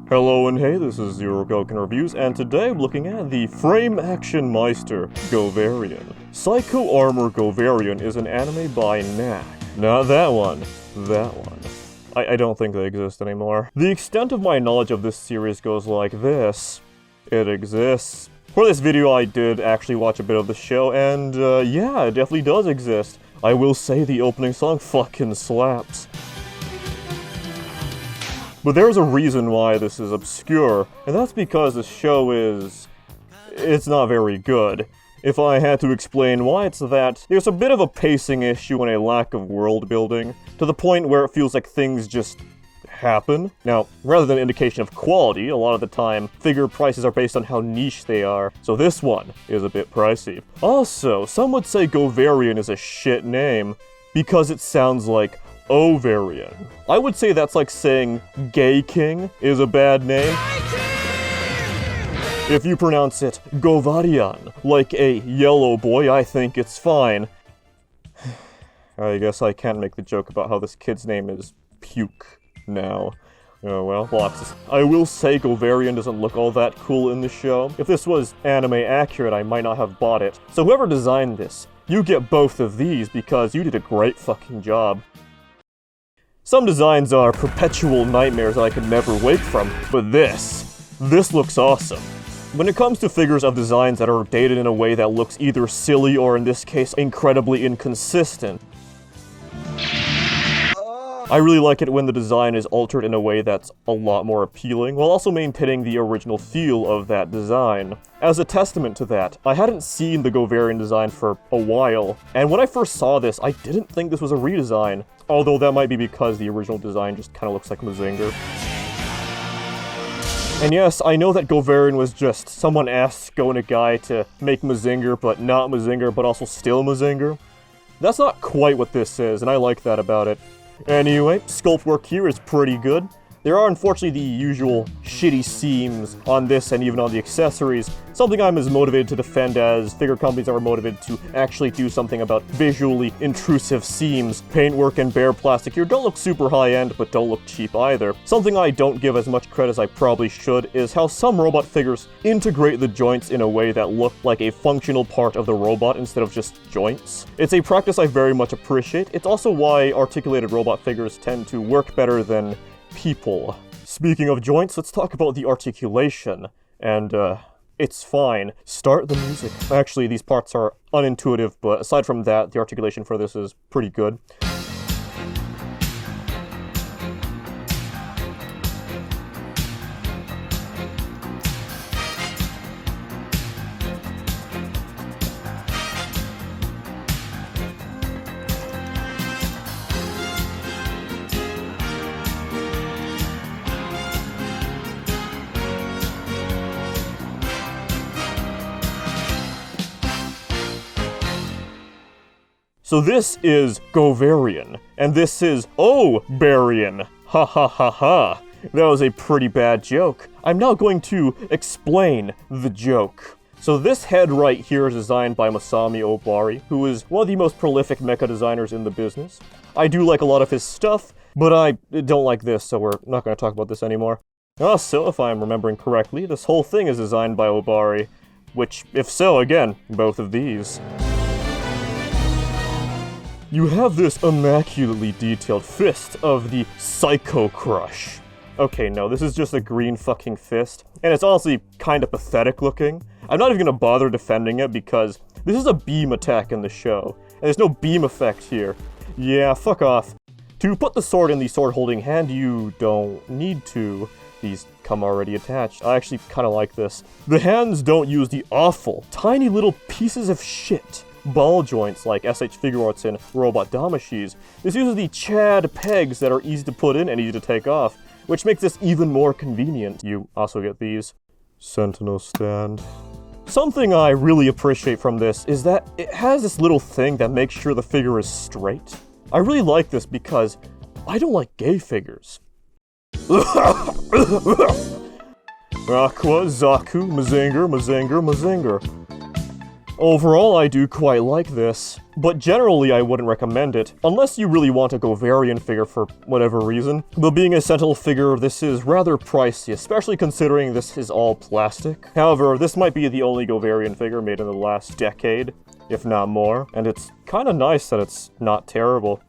Hello and hey, this is ZEROGOkin Reviews, and today I'm looking at the frame action Meister Govarian. Psycho Armor Govarian is an anime by Knack. Not that one. That one. I don't think they exist anymore. The extent of my knowledge of this series goes like this. It exists. For this video I did actually watch a bit of the show, and yeah, it definitely does exist. I will say the opening song fucking slaps. But there's a reason why this is obscure, and that's because the show it's not very good. If I had to explain why it's that, there's a bit of a pacing issue and a lack of world building, to the point where it feels like things just happen. Now, rather than an indication of quality, a lot of the time, figure prices are based on how niche they are, so this one is a bit pricey. Also, some would say Govarian is a shit name, because it sounds like Ovarian. I would say that's like saying Gay King is a bad name. If you pronounce it Govarian, like a yellow boy, I think it's fine. I guess I can't make the joke about how this kid's name is Puke now. Oh well, boxes. I will say Govarian doesn't look all that cool in the show. If this was anime accurate, I might not have bought it. So whoever designed this, you get both of these because you did a great fucking job. Some designs are perpetual nightmares that I could never wake from, but this looks awesome. When it comes to figures of designs that are dated in a way that looks either silly or, in this case, incredibly inconsistent, I really like it when the design is altered in a way that's a lot more appealing, while also maintaining the original feel of that design. As a testament to that, I hadn't seen the Govarian design for a while, and when I first saw this, I didn't think this was a redesign, although that might be because the original design just kinda looks like Mazinger. And yes, I know that Govarian was just someone asked Go Nagai to make Mazinger, but not Mazinger, but also still Mazinger. That's not quite what this is, and I like that about it. Anyway, sculpt work here is pretty good. There are unfortunately the usual shitty seams on this and even on the accessories, something I'm as motivated to defend as figure companies are motivated to actually do something about visually intrusive seams. Paintwork and bare plastic here don't look super high-end, but don't look cheap either. Something I don't give as much credit as I probably should is how some robot figures integrate the joints in a way that look like a functional part of the robot instead of just joints. It's a practice I very much appreciate. It's also why articulated robot figures tend to work better than people. Speaking of joints, let's talk about the articulation. And, it's fine. Start the music. Actually, these parts are unintuitive, but aside from that, the articulation for this is pretty good. So this is Govarian, and this is Ovarian. Ha ha ha ha. That was a pretty bad joke. I'm now going to explain the joke. So this head right here is designed by Masami Obari, who is one of the most prolific mecha designers in the business. I do like a lot of his stuff, but I don't like this, so we're not going to talk about this anymore. Also, if I'm remembering correctly, this whole thing is designed by Obari, which, if so, again, both of these. You have this immaculately detailed fist of the Psycho Crush. Okay, no, this is just a green fucking fist, and it's honestly kind of pathetic looking. I'm not even gonna bother defending it because this is a beam attack in the show, and there's no beam effect here. Yeah, fuck off. To put the sword in the sword-holding hand, you don't need to. These come already attached. I actually kind of like this. The hands don't use the awful, tiny little pieces of shit ball joints like SH Figuarts and Robot Damashis. This uses the Chad pegs that are easy to put in and easy to take off, which makes this even more convenient. You also get these. Sentinel Stand. Something I really appreciate from this is that it has this little thing that makes sure the figure is straight. I really like this because I don't like gay figures. Aqua, Zaku, Mazinger, Mazinger, Mazinger. Overall, I do quite like this, but generally I wouldn't recommend it, unless you really want a Govarian figure for whatever reason. But being a Sentinel figure, this is rather pricey, especially considering this is all plastic. However, this might be the only Govarian figure made in the last decade, if not more, and it's kinda nice that it's not terrible.